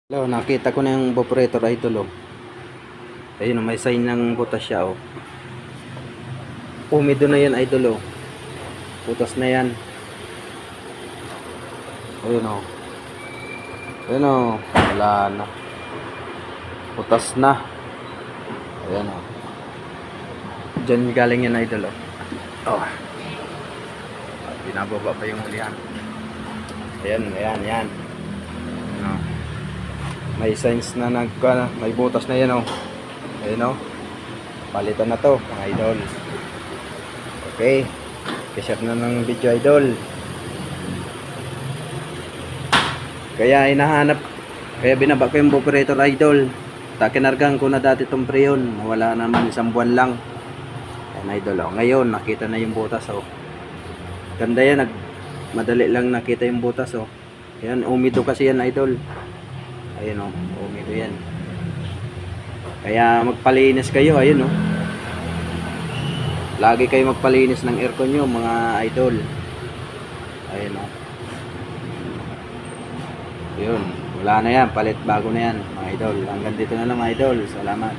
Hello, nakita ko na yung evaporator idol oh. Ayun oh, may sign ng butas siya oh. Umido na yan idol oh. Butas na yan. Ayun oh. Ayun oh, wala na. Butas na. Ayun oh. Diyan galing yan idol oh. Oh. Binababa pa yung ulihan. Ayan, ayan, ayan. Oh. May signs na may butas na yan oh. Ayun oh. Palitan na to mga idol. Okay. Kishare na ng video idol. Kaya binaba ko yung evaporator idol. Kinargahan ko na dati itong preyon. Wala naman, isang buwan lang. Ayan idol oh. Ngayon nakita na yung butas oh. Ganda yan, madali lang nakita yung butas oh. Ayan, umido kasi yan idol. Ayun oh, umido yan. Kaya magpalinis kayo, ayun oh. Lagi kayo magpalinis ng aircon nyo mga idol. Ayun oh. Yun, wala na yan, palit bago na yan mga idol. Hanggang dito na lang mga idol. Salamat.